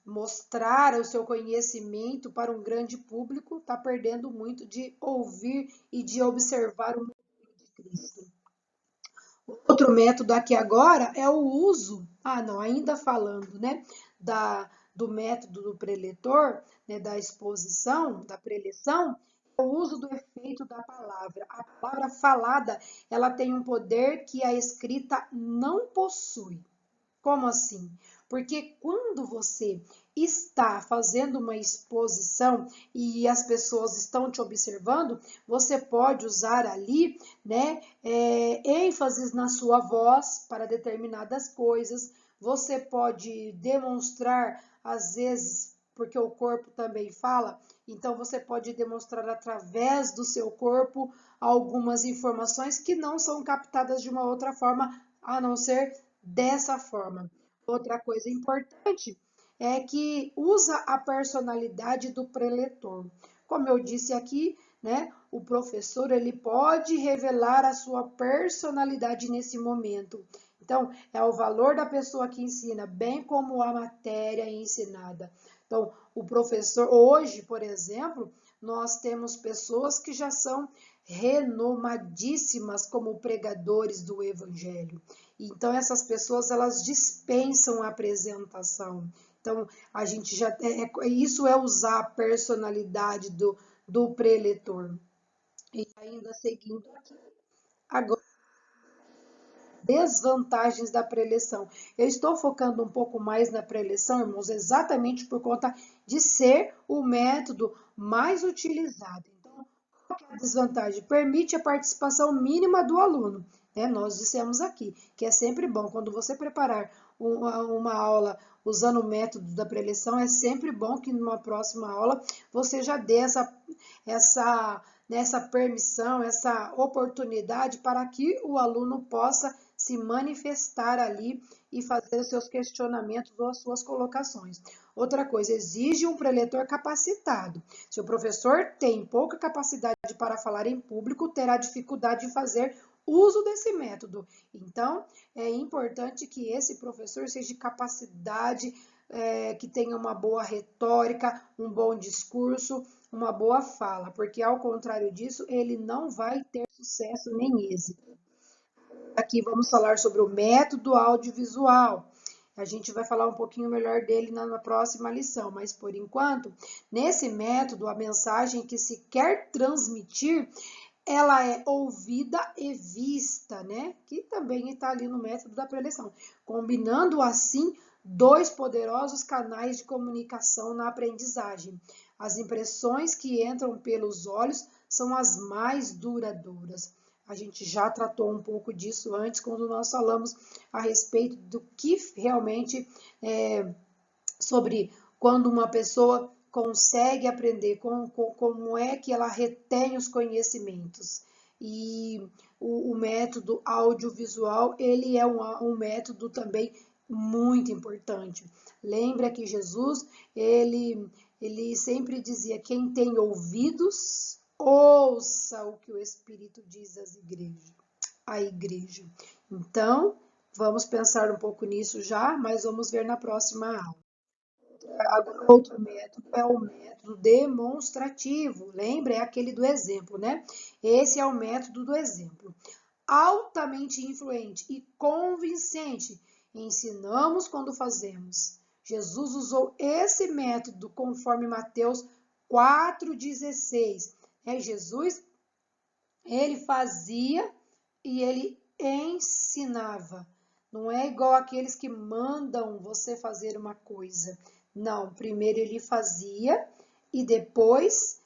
mostrar o seu conhecimento para um grande público, está perdendo muito de ouvir e de observar o movimento de Cristo. Outro método aqui agora é o uso, não, ainda falando, né, do método do preletor, né, da exposição, da preleção, é o uso do efeito da palavra. A palavra falada, ela tem um poder que a escrita não possui. Como assim? Porque quando você está fazendo uma exposição e as pessoas estão te observando, você pode usar ali, né, ênfases na sua voz para determinadas coisas. Você pode demonstrar, às vezes, porque o corpo também fala, então você pode demonstrar através do seu corpo algumas informações que não são captadas de uma outra forma, a não ser dessa forma. Outra coisa importante é que usa a personalidade do preletor. Como eu disse aqui, né, o professor ele pode revelar a sua personalidade nesse momento. Então, é o valor da pessoa que ensina, bem como a matéria ensinada. Então, o professor, hoje, por exemplo, nós temos pessoas que já são renomadíssimas como pregadores do evangelho. Então, essas pessoas, elas dispensam a apresentação. Então, a gente já isso é usar a personalidade do preletor. E ainda seguindo aqui, agora, desvantagens da preleção. Eu estou focando um pouco mais na preleção, irmãos, exatamente por conta de ser o método mais utilizado. Então, qual que é a desvantagem? Permite a participação mínima do aluno. Né? Nós dissemos aqui que é sempre bom, quando você preparar uma aula usando o método da preleção, é sempre bom que numa próxima aula você já dê essa permissão, essa oportunidade para que o aluno possa se manifestar ali e fazer os seus questionamentos ou as suas colocações. Outra coisa, exige um preletor capacitado. Se o professor tem pouca capacidade para falar em público, terá dificuldade de fazer uso desse método. Então, é importante que esse professor seja de capacidade, que tenha uma boa retórica, um bom discurso, uma boa fala, porque ao contrário disso, ele não vai ter sucesso nem êxito. Aqui vamos falar sobre o método audiovisual. A gente vai falar um pouquinho melhor dele na próxima lição, mas por enquanto, nesse método, a mensagem que se quer transmitir, ela é ouvida e vista, né? Que também está ali no método da preleção, combinando assim dois poderosos canais de comunicação na aprendizagem. As impressões que entram pelos olhos são as mais duradouras. A gente já tratou um pouco disso antes, quando nós falamos a respeito do que realmente sobre quando uma pessoa consegue aprender, como é que ela retém os conhecimentos. E o método audiovisual, ele é um método também muito importante. Lembra que Jesus, ele sempre dizia, quem tem ouvidos, ouça o que o Espírito diz à igreja. Então, vamos pensar um pouco nisso já, mas vamos ver na próxima aula. Outro método é o método demonstrativo. Lembra? É aquele do exemplo, né? Esse é o método do exemplo. Altamente influente e convincente. Ensinamos quando fazemos. Jesus usou esse método conforme Mateus 4,16. Jesus, ele fazia e ele ensinava. Não é igual aqueles que mandam você fazer uma coisa. Não, primeiro ele fazia e depois,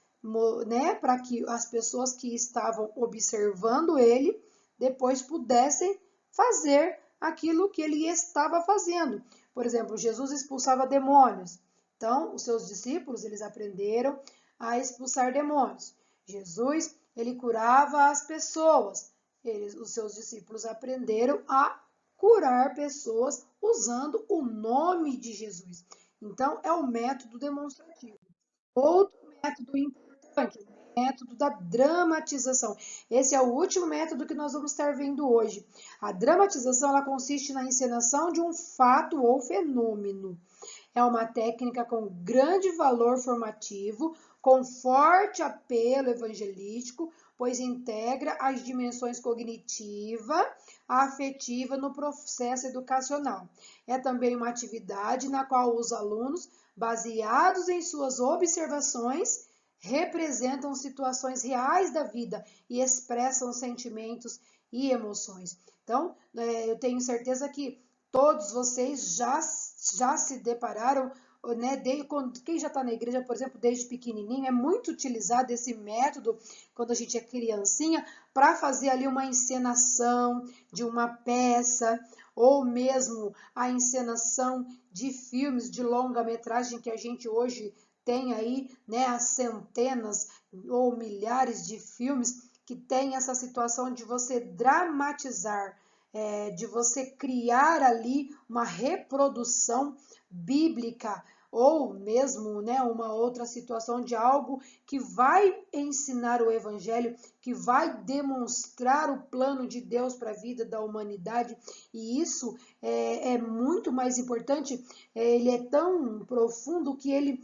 né, para que as pessoas que estavam observando ele, depois pudessem fazer aquilo que ele estava fazendo. Por exemplo, Jesus expulsava demônios. Então, os seus discípulos, eles aprenderam a expulsar demônios. Jesus, ele curava as pessoas. Os seus discípulos aprenderam a curar pessoas usando o nome de Jesus. Então, é o método demonstrativo. Outro método importante, o método da dramatização. Esse é o último método que nós vamos estar vendo hoje. A dramatização, ela consiste na encenação de um fato ou fenômeno. É uma técnica com grande valor formativo, com forte apelo evangelístico, pois integra as dimensões cognitiva, afetiva no processo educacional. É também uma atividade na qual os alunos, baseados em suas observações, representam situações reais da vida e expressam sentimentos e emoções. Então, eu tenho certeza que todos vocês já se depararam, né, quem já está na igreja, por exemplo, desde pequenininho, é muito utilizado esse método, quando a gente é criancinha, para fazer ali uma encenação de uma peça, ou mesmo a encenação de filmes de longa-metragem que a gente hoje tem aí, né, as centenas ou milhares de filmes que tem essa situação de você dramatizar, de você criar ali uma reprodução bíblica ou mesmo, né, uma outra situação de algo que vai ensinar o evangelho, que vai demonstrar o plano de Deus para a vida da humanidade, e isso é muito mais importante, ele é tão profundo que ele,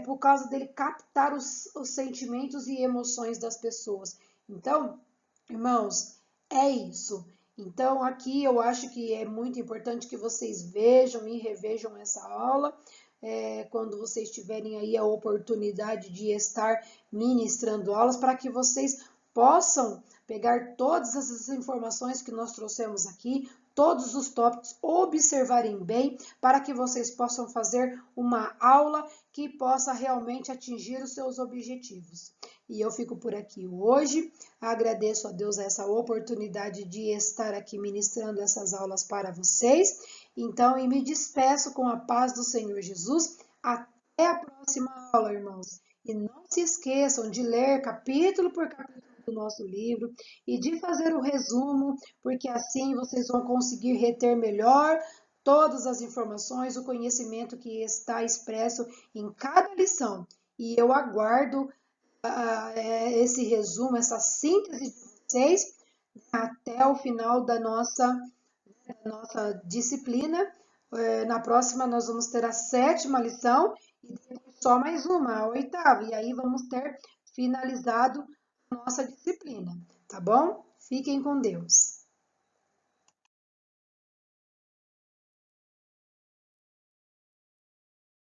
por causa dele captar os sentimentos e emoções das pessoas. Então, irmãos, é isso. Então, aqui eu acho que é muito importante que vocês vejam e revejam essa aula, quando vocês tiverem aí a oportunidade de estar ministrando aulas, para que vocês possam pegar todas essas informações que nós trouxemos aqui, todos os tópicos, observarem bem, para que vocês possam fazer uma aula que possa realmente atingir os seus objetivos. E eu fico por aqui hoje, agradeço a Deus essa oportunidade de estar aqui ministrando essas aulas para vocês. Então, e me despeço com a paz do Senhor Jesus. Até a próxima aula, irmãos. E não se esqueçam de ler capítulo por capítulo do nosso livro e de fazer o resumo, porque assim vocês vão conseguir reter melhor todas as informações, o conhecimento que está expresso em cada lição. E eu aguardo esse resumo, essa síntese de vocês até o final da nossa disciplina. Na próxima nós vamos ter a 7ª lição e depois só mais uma, a 8ª. E aí vamos ter finalizado a nossa disciplina, tá bom? Fiquem com Deus.